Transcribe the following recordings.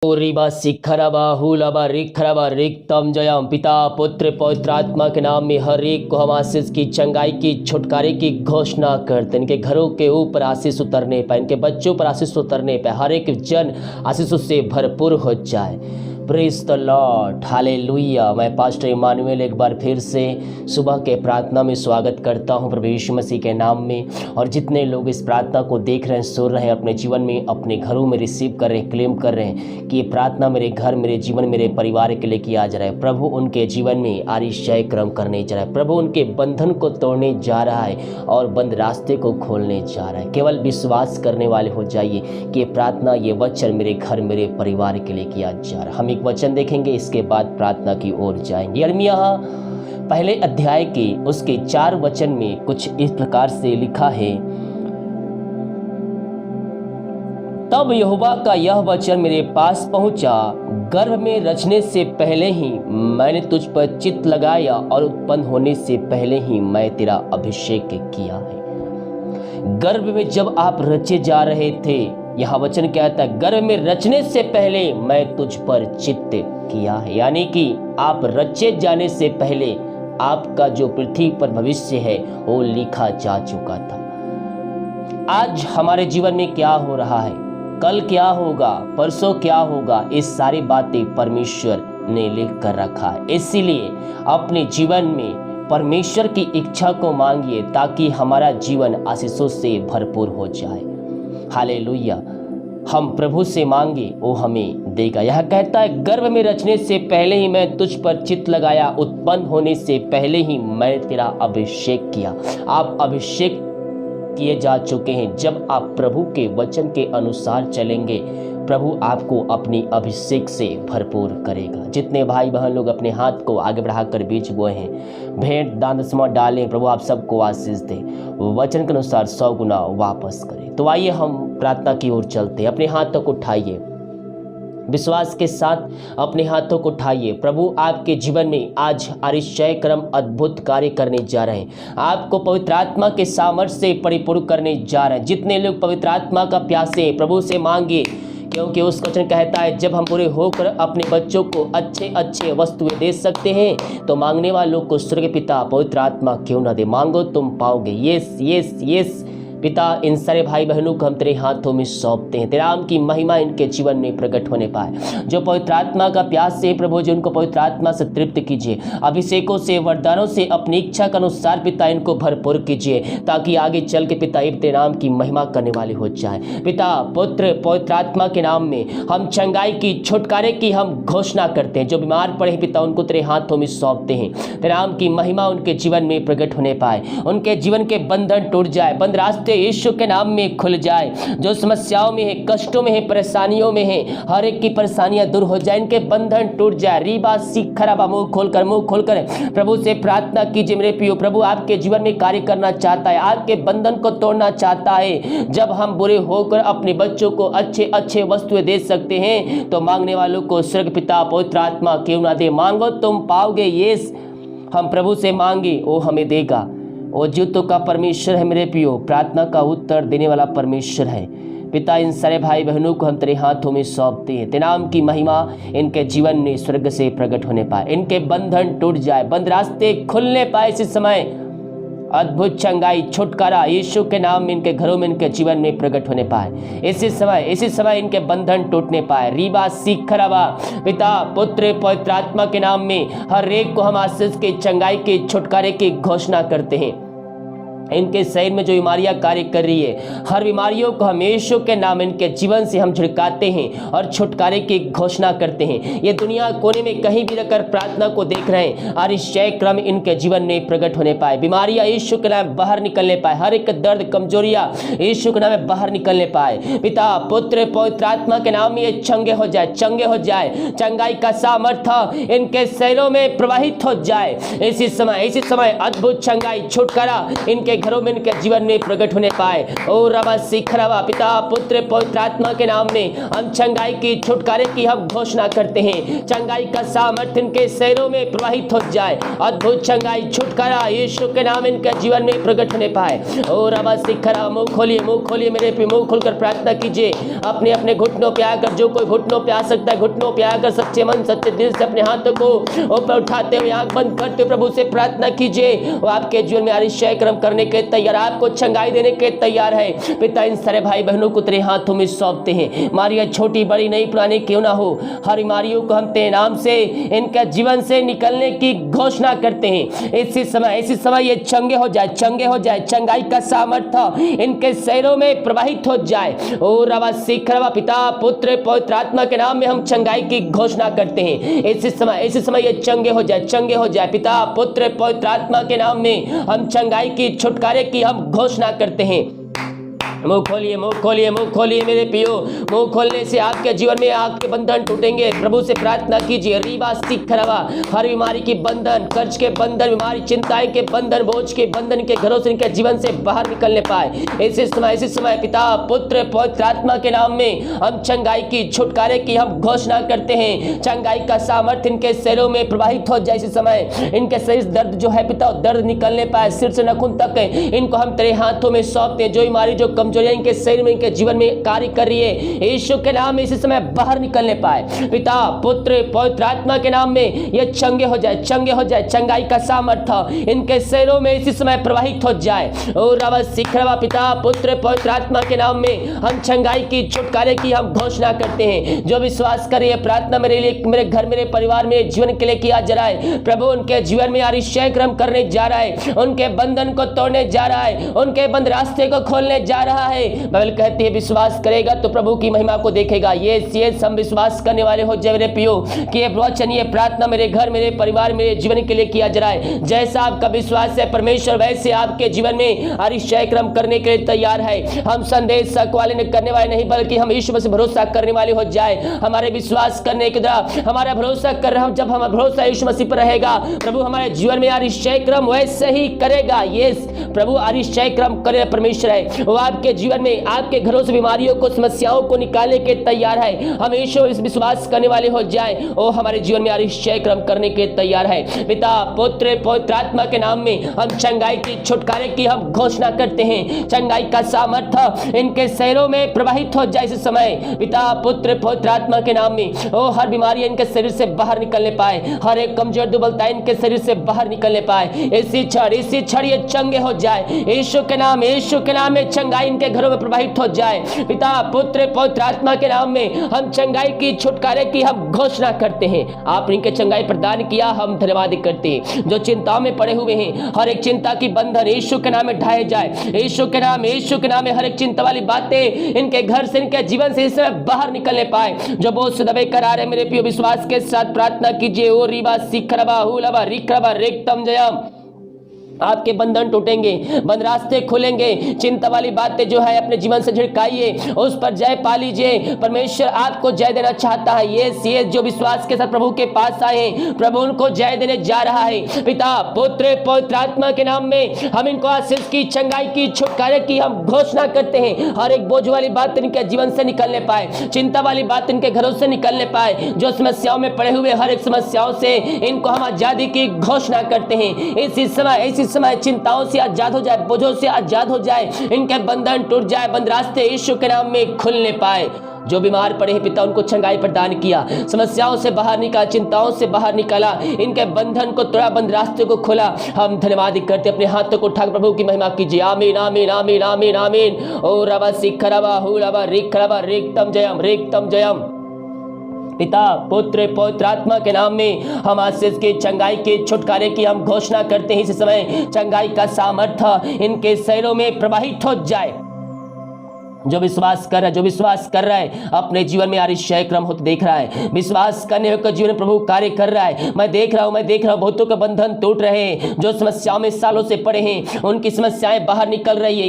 रिबा शिखरबा हुलबा रिखरबा रिक्तम जयम पिता पुत्र पवित्र आत्मा के नाम में हर एक को हम आशीष की, चंगाई की, छुटकारे की घोषणा करते हैं। इनके घरों के ऊपर आशीष उतरने पर, इनके बच्चों पर आशीष उतरने पर हर एक जन आशीषों से भरपूर हो जाए। Praise the Lord, hallelujah. मैं पास्टर इमानुएल एक बार फिर से सुबह के प्रार्थना में स्वागत करता हूं प्रभु यीशु मसीह के नाम में। और जितने लोग इस प्रार्थना को देख रहे हैं, सुन रहे हैं, अपने जीवन में, अपने घरों में रिसीव कर रहे हैं, क्लेम कर रहे हैं कि ये प्रार्थना मेरे घर, मेरे जीवन, मेरे परिवार के लिए किया जा रहा है। प्रभु उनके जीवन में आरिशाई क्रम करने जा रहा है। प्रभु उनके बंधन को तोड़ने जा रहा है और बंद रास्ते को खोलने जा रहा है। केवल विश्वास करने वाले हो जाइए कि ये प्रार्थना, ये वचन मेरे घर, मेरे परिवार के लिए किया जा रहा है। हम एक वचन देखेंगे, इसके बाद प्रार्थना की ओर जाएंगे। यिर्मयाह पहले अध्याय के उसके 4 वचन में कुछ इस प्रकार से लिखा है, तब यहोवा का यह वचन मेरे पास पहुंचा, गर्भ में रचने से पहले ही मैंने तुझ पर चित्त लगाया और उत्पन्न होने से पहले ही मैं तेरा अभिषेक किया है। गर्भ में जब आप रचे जा रहे थे, यह वचन कहता है गर्भ में रचने से पहले मैं तुझ पर चित्त किया है। यानी कि आप रचे जाने से पहले आपका जो पृथ्वी पर भविष्य है वो लिखा जा चुका था। आज हमारे जीवन में क्या हो रहा है, कल क्या होगा, परसों क्या होगा, इस सारी बातें परमेश्वर ने लिख कर रखा है। इसीलिए अपने जीवन में परमेश्वर की इच्छा को मांगिए ताकि हमारा जीवन आशीषों से भरपूर हो जाए। हालेलुया। हम प्रभु से मांगे वो हमें देगा। यह कहता है गर्भ में रचने से पहले ही मैं तुझ पर चित्त लगाया, उत्पन्न होने से पहले ही मैं तेरा अभिषेक किया। आप अभिषेक किए जा चुके हैं। जब आप प्रभु के वचन के अनुसार चलेंगे, प्रभु आपको अपनी अभिषेक से भरपूर करेगा। जितने भाई बहन लोग अपने हाथ को आगे बढ़ाकर बीच बोए हैं, भेंट दान दशमा डालें, प्रभु आप सबको आशीष दें, वचन के अनुसार 100 गुना वापस करें। तो आइए हम प्रार्थना की ओर चलते हैं। अपने हाथों को उठाइए, विश्वास के साथ अपने हाथों को उठाइए। प्रभु आपके जीवन में आज आरिशाई क्रम अद्भुत कार्य करने जा रहे हैं। आपको पवित्र आत्मा के सामर्थ्य से परिपूर्ण करने जा रहे हैं। जितने लोग पवित्र आत्मा का प्यासे हैं, प्रभु से मांगिए, क्योंकि उस वचन कहता है जब हम बुरे होकर अपने बच्चों को अच्छे अच्छे वस्तुएं दे सकते हैं तो मांगने वालों को स्वर्ग पिता पवित्र आत्मा क्यों ना दे। मांगो तुम पाओगे। यस यस यस पिता, इन सारे भाई बहनों को हम तेरे हाथों में सौंपते हैं। तेरा नाम की महिमा इनके जीवन में प्रकट होने पाए। जो पवित्र आत्मा का प्यास से प्रभु जी, उनको पवित्र आत्मा से तृप्त कीजिए। अभिषेकों से, वरदानों से अपनी इच्छा के अनुसार पिता इनको भरपूर कीजिए, ताकि आगे चल के पिता तेरे नाम की महिमा करने वाले हो जाए। पिता पुत्र पवित्र आत्मा के नाम में हम चंगाई की, छुटकारे की हम घोषणा करते हैं। जो बीमार पड़े पिता उनको तेरे हाथों में सौंपते हैं। तेरे नाम की महिमा उनके जीवन में प्रकट होने पाए। उनके जीवन के बंधन टूट जाए, बंद रास्ते यीशु के नाम में खुल जाए। जो समस्याओं में है, कष्टों में है, परेशानियों में है, हर एक की परेशानियां दूर हो जाए, इनके बंधन टूट जाए। रीबा शिखरबा, मुंह खोलकर प्रभु से प्रार्थना कीजिए। मेरे प्रियो, प्रभु आपके जीवन में कार्य करना चाहता है, आपके बंधन को तोड़ना चाहता है। जब हम बुरे होकर अपने बच्चों को अच्छे अच्छे वस्तुएं दे सकते हैं तो मांगने वालों को स्वर्ग पिता पवित्र आत्मा क्यों ना दे। मांगो तुम पाओगे। यस, हम प्रभु से मांगे वो हमें देगा। वो जीवतों का परमेश्वर है मेरे प्रियो, प्रार्थना का उत्तर देने वाला परमेश्वर है। पिता इन सारे भाई बहनों को हम तेरे हाथों में सौंपते हैं। तेरे नाम की महिमा इनके जीवन में स्वर्ग से प्रकट होने पाए, इनके बंधन टूट जाए, बंद रास्ते खुलने पाए। इसी समय अद्भुत चंगाई, छुटकारा यीशु के नाम में इनके घरों में, इनके जीवन में प्रकट होने पाए। इसी समय इनके बंधन टूटने पाए। रीबा शिखरबा, पिता पुत्र पवित्र आत्मा के नाम में हर एक को हम आशीष के, चंगाई के, छुटकारे की घोषणा करते हैं। इनके शरीर में जो बीमारियां कार्य कर रही है, हर बीमारियों को हम यीशु के नाम इनके जीवन से हम झिड़काते हैं और छुटकारे की घोषणा करते हैं। ये दुनिया कोने में कहीं भी रहकर प्रार्थना को देख रहे हैं, आरिशाई क्रम इनके जीवन में प्रकट होने पाए। बीमारियां यीशु के नाम बाहर निकलने पाए, हर एक दर्द, कमजोरियां यीशु के नाम में बाहर निकलने पाए। पिता पुत्र पवित्र आत्मा के नाम में ये चंगे हो जाए, चंगे हो जाए। चंगाई का सामर्थ्य इनके शरीरों में प्रवाहित हो जाए। इसी समय अद्भुत चंगाई, छुटकारा इनके घरों में, इनके जीवन में प्रकट होने पाए। ओ रबा सिखरवा, पिता पुत्र पवित्र आत्मा के नाम में हम चंगाई की, छुटकारे की हम घोषणा करते हैं। चंगाई का सामर्थ्य इनके शरीरों में प्रवाहित हो जाए। अद्भुत चंगाई, छुटकारा यीशु के नाम इनके जीवन में प्रकट होने पाए। ओ रबा सिखरा, मुंह खोलिए मेरे पे, मुंह खोलकर प्रार्थना कीजिए। अपने अपने घुटनों पे आकर, जो कोई घुटनों पे आ सकता है, घुटनों पे आकर सच्चे मन सच्चे दिल से अपने हाथों को ऊपर उठाते हुए, आंख बंद करते हुए प्रभु से प्रार्थना कीजिए। वो आपके जीवन में आश्चर्य कर्म करने के तैयार, आपको चंगाई देने के तैयार है। पिता, इन सारे भाई बहनों को तेरे हाथों में सौंपते हैं। बीमारियां छोटी बड़ी नई पुरानी क्यों ना हो, हर बीमारियों को हम तेरे नाम से, इनका जीवन से निकलने की घोषणा करते हैं। इसी समय ये चंगे हो जाए। चंगाई का सामर्थ्य इनके शरीरों में प्रवाहित हो जाए। ओ रवा सिखरवा, पिता पुत्र पवित्र आत्मा के नाम में हम चंगाई की घोषणा करते हैं। इसी समय ये चंगे हो जाए। पिता पुत्र पवित्र आत्मा के नाम में हम चंगाई की, छुटकारे की हम घोषणा करते हैं। मुंह खोलिए मेरे पियो। मुंह खोलने से आपके जीवन में आग के बंधन टूटेंगे। प्रभु से प्रार्थना कीजिए। रीबा सिखरवा, हर बीमारी की बंधन, कर्ज के बंधन, बीमारी चिंताएं के बंधन, बोझ के बंधन के घरों से, इनके जीवन से बाहर निकलने पाए। इसी समय पिता पुत्र पवित्र आत्मा के नाम में हम चंगाई की, छुटकारे की हम घोषणा करते हैं। चंगाई का सामर्थ्य इनके शरीरों में प्रवाहित हो जाए। इसी समय इनके शरीर दर्द जो है पिता, दर्द निकलने पाए। सिर से नखून तक इनको हम तेरे हाथों में सौंपते हैं। जो बीमारी, जो कमजोरियां इनके शरीर में, इनके जीवन में कार्य कर रही है, यीशु के नाम में इसी समय बाहर निकलने पाए। पिता पुत्र पवित्र आत्मा के नाम में ये चंगे हो जाए। चंगाई का सामर्थ्य इनके शरीरों में इसी समय प्रवाहित हो जाए। और रवा सिखरवा, पिता पुत्र पवित्र आत्मा के नाम में हम चंगाई की, छुटकारे की हम घोषणा करते हैं। जो विश्वास करे, प्रार्थना मेरे लिए, मेरे घर, मेरे परिवार, मेरे जीवन के लिए किया जा रहा है। प्रभु उनके जीवन में आश्चर्य कर्म करने जा रहा है। उनके बंधन को तोड़ने जा रहा है। उनके बंद रास्ते को खोलने जा रहा है। बाइबल कहती है विश्वास करेगा तो प्रभु की महिमा को देखेगा। ये हम विश्वास करने वाले हो जाए मेरे पियो कि ये वचन, ये प्रार्थना मेरे घर, मेरे परिवार, मेरे जीवन के लिए किया जा रहा है। जैसा आपका विश्वास है परमेश्वर वैसे आपके जीवन में आश्चर्य कर्म करने के लिए तैयार है। हम संदेश वाले करने वाले नहीं, बल्कि हम ईश्वर पर भरोसा करने वाले हो जाए। हमारे विश्वास करने के द्वारा हमारा भरोसा कर रहा हूं, जब हमारा भरोसा यीशु मसीह पर रहेगा, प्रभु हमारे जीवन में आश्चर्य कर्म वैसे ही करेगा। ये प्रभु आश्चर्य कर्म करे परमेश्वर है। वो आपके जीवन में, आपके घरों से बीमारियों को, समस्याओं को निकालने के तैयार है। हम ईश्वर इस विश्वास करने वाले हो जाए। ओ हमारे जीवन में आश्चर्य कर्म करने के तैयार है। पिता पुत्र पवित्र आत्मा के नाम में हम चंगाई की, छुटकारे की हम घोषणा करते हैं। चंगाई का सामर्थ्य इनके शरीरों में प्रवाहित हो जाए। इस समय पिता पुत्र पवित्र आत्मा के नाम में ओ हर बीमारी इनके शरीर से बाहर निकलने पाए। हर एक कमजोर दुर्बलता इनके शरीर से बाहर निकलने पाए। इसी क्षण ये चंगे हो जाए। यीशु के नाम में चंगाई इनके घरों में प्रवाहित हो जाए। पिता पुत्र पवित्र आत्मा के नाम में हम चंगाई की, छुटकारे की हम घोषणा करते हैं। आपने इनके चंगाई प्रदान किया, हम धन्यवाद करते हैं। जो चिंताओं में पड़े हुए हैं, हर एक चिंता की बंधन यीशु के नाम में ढाए जाए। यीशु के नाम में हर एक चिंता वाली बातें इनके घर से, इनके जीवन से इस समय बाहर निकलने पाए। जो बोझ से दबे करा रहे मेरे प्रिय, विश्वास के साथ प्रार्थना कीजिए। ओ रीबा सिखरबा हुलबा रिखरबा रेक्तम जयम, आपके बंधन टूटेंगे, बंद रास्ते खुलेंगे। चिंता वाली बातें जो है अपने जीवन से झिड़काइए, उस पर जय पा लीजिए। परमेश्वर आपको जय देना चाहता है। ये जो विश्वास के साथ प्रभु के पास आए, प्रभु उनको जय देने जा रहा है। पिता पुत्र पवित्र आत्मा के नाम में हम इनको आशीष की, चंगाई की, छुटकारे की हम घोषणा करते हैं। हर एक बोझ वाली बात इनके जीवन से निकलने पाए, चिंता वाली बात इनके घरों से निकलने पाए। जो समस्याओं में पड़े हुए हर एक समस्याओं से इनको हम आजादी की घोषणा करते हैं। इसी समय चिंताओं से आजाद हो जाए, बोझों से आजाद हो जाए, इनके बंधन टूट जाए, बंद रास्ते यीशु के नाम में खुलने पाए। जो बीमार पड़े हैं पिता उनको चंगाई प्रदान किया, समस्याओं से बाहर निकाला, चिंताओं से बाहर निकाला, इनके बंधन को तोड़ा, बंद रास्ते को खोला। हम धन्यवाद करते, अपने हाथों को उठाकर प्रभु की महिमा कीजिए। आमीन आमीन आमीन आमीन आमीन। ओ रवा सिखरवा हुलबा रिखरबा रेक्तम जयम। पिता पुत्र पवित्र आत्मा के नाम में हम आशीष के, चंगाई के, छुटकारे की हम घोषणा करते हैं। इस समय चंगाई का सामर्थ्य इनके शरीरों में प्रवाहित हो जाए। जो विश्वास कर रहा है अपने जीवन में आश्चर्य क्रम होते देख रहा है। विश्वास करने वाले जीवन में प्रभु कार्य कर रहा है। मैं देख रहा हूं बहुतों के बंधन टूट रहे हैं, जो समस्याओं में सालों से पड़े हैं उनकी समस्याएं बाहर निकल रही है।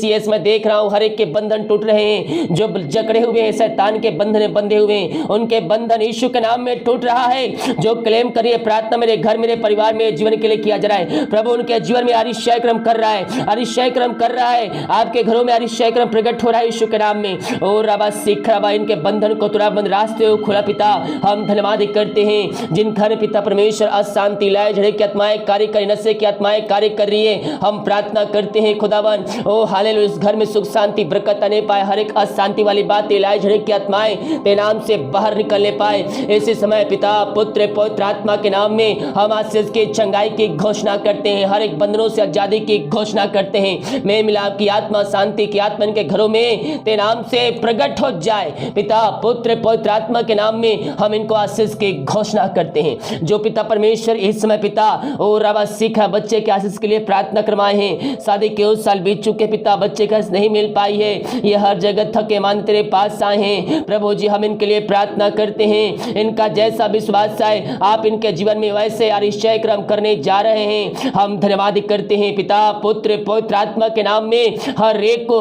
यस मैं देख रहा हूं हर एक के बंधन टूट रहे हैं, जो जकड़े हुए हैं शैतान के बंधन में बंधे हुए हैं उनके बंधन यीशु के नाम में टूट रहा है। जो क्लेम करिए प्रार्थना मेरे घर मेरे परिवार में जीवन के लिए किया जा रहा है, प्रभु उनके जीवन में आश्चर्य क्रम कर रहा है, आश्चर्य क्रम कर रहा है। आपके घरों में आश्चर्य क्रम प्रकट हो रहा है यीशु के नाम में। और रबा सीख रबा इनके बंधन को तुरा बंद रास्ते हो खुला पिता हम धन्यवाद करते हैं। जिन घर पिता परमेश्वर अशांति लाए झड़े की आत्माएं कार्य कर नशे की आत्माएं कार्य कर रही है, हम प्रार्थना करते हैं खुदावन ओ हालेलुया इस घर में सुख शांति बरकत आने पाए, हर एक अशांति वाली बातें लाए झड़े की आत्माएं तेरे नाम से बाहर निकलने पाए। इसी समय पिता पुत्र पवित्र आत्मा के नाम में हम आशीष की चंगाई की घोषणा करते हैं, हर एक बंधनों से आजादी की घोषणा करते हैं। मेल मिलाप की आत्मा शांति की आत्मा इनके घरों में तेरे नाम से प्रकट हो जाए। पिता पुत्र पवित्र आत्मा के नाम में हम इनको आशीष की घोषणा करते हैं। जो पिता परमेश्वर इस समय पिता और रबा सीखा बच्चे के आशीष के लिए प्रार्थना करवाए हैं, शादी के उस साल बीत चुके पिता बच्चे का नहीं मिल पाई है, ये हर जगह थके मान तेरे पास आए हैं प्रभु जी हम इनके लिए प्रार्थना करते हैं। इनका जैसा विश्वास है आप इनके जीवन में वैसे आश्चर्य क्रम करने जा रहे हैं, हम धन्यवाद करते हैं पिता पुत्र पवित्र आत्मा के नाम में हर एक को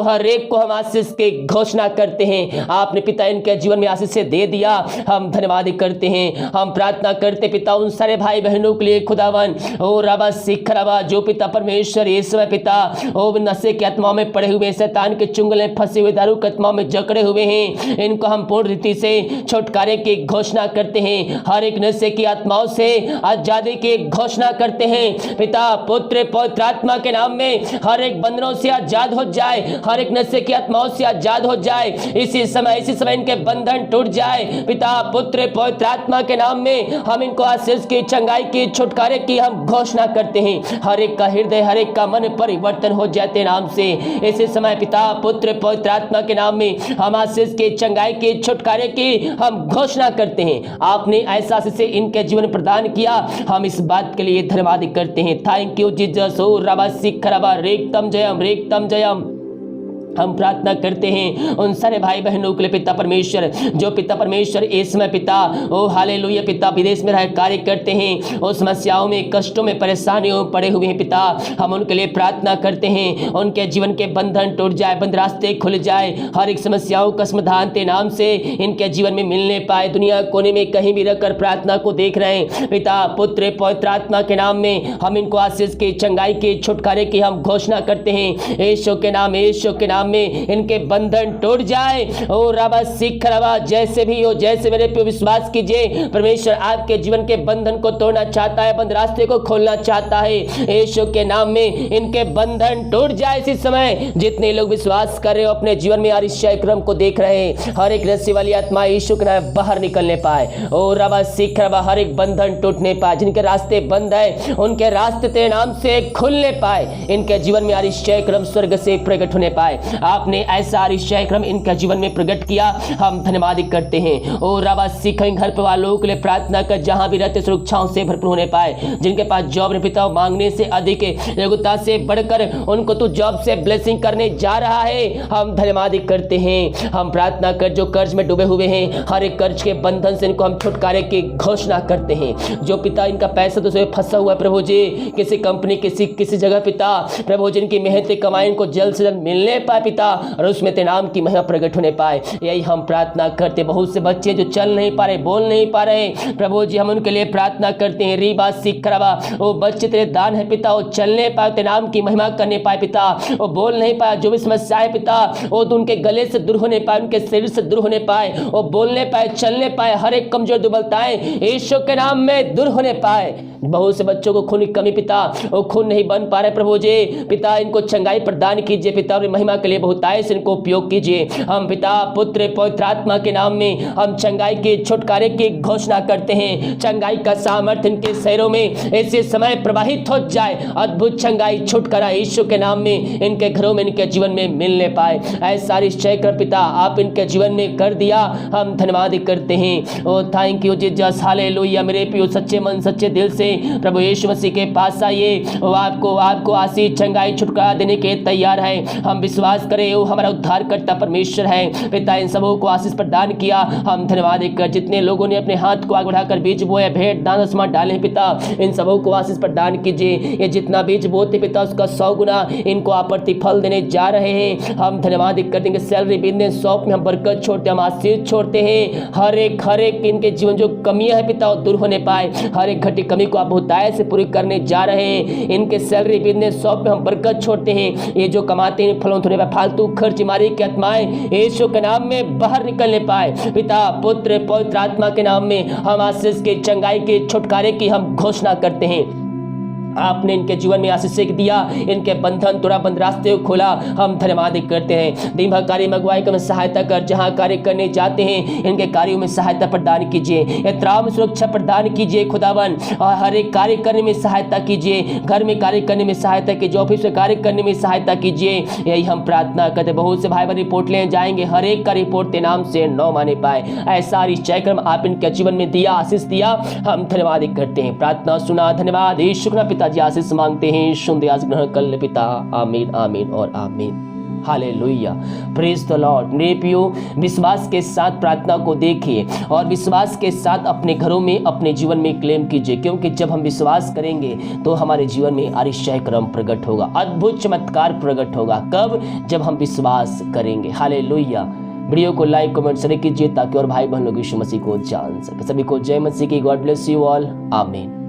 हम आशीष की घोषणा करते हैं। आपने पिता इनके जीवन में आशीष से दे दिया, हम धन्यवाद करते हैं। हम प्रार्थना करते पिता उन सारे भाई बहनों के लिए खुदावन ओ रबा सिख रबा जो पिता परमेश्वर इस समय पिता ओ नशे की आत्माओं में पड़े हुए शैतान के चुंगल में फंसे हुए दारू की आत्माओं में जकड़े हुए हैं, इनको हम पूर्ण रीति से छुटकारे की घोषणा करते हैं। हर एक नशे की आत्माओं से आजादी की घोषणा करते हैं पिता पुत्र पवित्र आत्मा के नाम में हर एक बंधनों से आजाद हो जाए, हर एक नशे की आत्माओं से आजाद हो जाए। इसी समय इनके बंधन टूट जाए पिता पुत्र पवित्र आत्मा के नाम में हम इनको आशीष की चंगाई की छुटकारे की हम घोषणा करते हैं। हर एक का हृदय हर एक का मन परिवर्तन हो जाते नाम से। इसी समय पिता पुत्र पवित्र आत्मा के नाम में हम आशीष की चंगाई की छुटकारे की हम घोषणा करते हैं। आपने ऐसा आशीष इनके जीवन प्रदान किया, हम इस बात के लिए धन्यवाद करते हैं। Thank you Jesus. ओ रबा सिख रबा रेक्तम जयम हम प्रार्थना करते हैं उन सारे भाई बहनों के लिए पिता परमेश्वर जो पिता परमेश्वर इस समय पिता ओ हालेलुया पिता विदेश में रह कार्य करते हैं, उस समस्याओं में कष्टों में परेशानियों पड़े हुए हैं पिता हम उनके लिए प्रार्थना करते हैं। उनके जीवन के बंधन टूट जाए, बंद रास्ते खुल जाए, हर एक समस्याओं का समाधान तेरे नाम से इनके जीवन में मिलने पाए। दुनिया कोने में कहीं भी रहकर प्रार्थना को देख रहे हैं पिता पुत्र पवित्र आत्मा के नाम में हम इनको आशीष की चंगाई की छुटकारे की हम घोषणा करते हैं। यीशु के नाम में इनके बंधन टूट जाए। ओ रबा सिख रबा जैसे भी हो, जैसे मेरे पे विश्वास कीजिए परमेश्वर आपके जीवन के बंधन को तोड़ना चाहता है, बंद रास्ते को खोलना चाहता है। यीशु के नाम में इनके बंधन टूट जाए। इसी समय जितने लोग विश्वास कर रहे हो अपने जीवन में आश्चर्य क्रम को देख रहे हैं, हर एक रस्सी वाली आत्मा यीशु के नाम बाहर निकलने पाए। ओ रबा सिख रबा हर एक बंधन टूटने पाए, जिनके रास्ते बंद है उनके रास्ते तेरे नाम से खुलने पाए, इनके जीवन में आश्चर्य क्रम स्वर्ग से प्रकट होने पाए। आपने ऐसा आश्चर्य क्रम इनके जीवन में प्रकट किया, हम धन्यवाद करते हैं। ओ रबा सिख घर पे वालों के लिए प्रार्थना कर जहां भी रहते सुरक्षाओं से भरपूर होने पाए, जिनके पास जॉब नहीं पिता मांगने से अधिक योग्यता से बढ़कर उनको तो जॉब से ब्लेसिंग करने जा रहा है, हम धन्यवाद करते हैं। हम प्रार्थना कर जो कर्ज में डूबे हुए हैं हर एक कर्ज के बंधन से इनको हम छुटकारे की घोषणा करते हैं। जो पिता इनका पैसा दूसरे फंसा हुआ है प्रभु जी, किसी कंपनी किसी जगह पिता प्रभु जी इनकी मेहनत कमाई इनको जल्द से जल्द मिलने पाए पिता, और उसमें तेरे नाम की महिमा प्रकट होने पाए। यही हम प्रार्थना करते। बहुत से बच्चे जो चल नहीं पा रहे, बोल नहीं पा रहे, प्रभु जी हम उनके लिए प्रार्थना करते हैं। रीबा सिख रबा वो बच्चे तेरे दान है पिता, वो चलने पाए तेरे नाम की महिमा करने पाए पिता, वो बोल नहीं पाए, जो भी समस्या है पिता वो तो उनके गले से दूर होने पाए, उनके शरीर से दूर होने पाए, वो बोलने पाए, चलने पाए, हर एक कमजोर दुर्बलताएं यीशु के नाम में दूर होने पाए। बहुत से बच्चों को खून की कमी पिता, वो खून नहीं बन पा रहे प्रभु जी पिता, इनको चंगाई प्रदान कीजिए पिता, और महिमा के लिए बहुतायत से इनको उपयोग कीजिए। हम पिता पुत्र पवित्र आत्मा के नाम में हम चंगाई के छुटकारे की घोषणा करते हैं। चंगाई का सामर्थ्य इनके शरीरों में ऐसे समय प्रवाहित हो जाए, अद्भुत चंगाई छुटकारा यीशु के नाम में इनके घरों में इनके जीवन में मिलने पाए। ऐसा निश्चय कर पिता आप इनके जीवन में कर दिया, हम धन्यवाद करते हैं। ओ थैंक यू जीसस, हालेलुया। मेरे प्रिय सच्चे मन सच्चे दिल से हैं, प्रभु यीशु मसीह के पास आइए, वो आपको आशीष, चंगाई, छुटकारा देने के तैयार है। हम विश्वास करें वो हमारा उद्धारकर्ता परमेश्वर है। पिता इन सबों को आशीष प्रदान किया। हम धन्यवाद देकर जितने लोगों ने अपने हाथ को आगे बढ़ाकर बीज बोए, भेंट दान आसमान डाले, पिता इन सबों को आशीष प्रदान कीजिए। ये जितना बीज बोते पिता उसका 100 गुना इनको आप प्रतिफल देने जा रहे हैं। हम धन्यवाद कर देंगे। सैलरी बिजनेस शॉप में हम बरकत छोड़ते हैं, हम आशीष छोड़ते हैं। हर एक इनके जीवन जो कमियां है पिता दूर होने पाए, हर एक घटी कमी को आप बहुतायत से पूरी करने जा रहे हैं। इनके सैलरी बिजनेस शॉप में हम बरकत छोड़ते हैं। ये जो कमाते हैं फलों थोड़े फालतू खर्च मारी की आत्माएं यीशु के नाम में बाहर निकलने पाए। पिता पुत्र पवित्र आत्मा के नाम में हम आशीष के, चंगाई के, छुटकारे की हम घोषणा करते हैं। आपने इनके जीवन में आशीष दिया, इनके बंधन तोड़ा, बंद रास्ते खोला। हम धन्यवाद करते हैं। दिन भर कार्य अगुवाई में सहायता कर, जहां कार्य करने जाते हैं इनके कार्यों में सहायता प्रदान कीजिए, यात्राओं में सुरक्षा प्रदान कीजिए खुदावन, और हर एक कार्य करने में सहायता कीजिए, घर में कार्य करने में सहायता कीजिए, ऑफिस में कार्य करने में सहायता कीजिए। यही हम प्रार्थना करते। बहुत से भाई बहन रिपोर्ट ले जाएंगे, हर एक का रिपोर्ट के नाम से न माने पाए, ऐसा निश्चय आप इनके जीवन में दिया, आशीष दिया। हम धन्यवाद करते हैं। प्रार्थना सुना, धन्यवाद यीशु के पिताजी आशीष मांगते हैं, सुन आज ग्रहण कर ले पिता। आमीन आमीन और आमीन। Hallelujah, praise the Lord. मेरे प्रियो, विश्वास के साथ प्रार्थना को देखिए और विश्वास के साथ अपने घरों में, अपने जीवन में क्लेम कीजिए, क्योंकि जब हम विश्वास करेंगे तो हमारे जीवन में आश्चर्य क्रम प्रकट होगा, अद्भुत चमत्कार प्रकट होगा। कब? जब हम विश्वास करेंगे। हालेलुया। वीडियो को लाइक कमेंट शेयर कीजिए ताकि और भाई बहन लोग यीशु मसीह को जान सके। सभी को जय मसीह की। God bless you all. आमीन।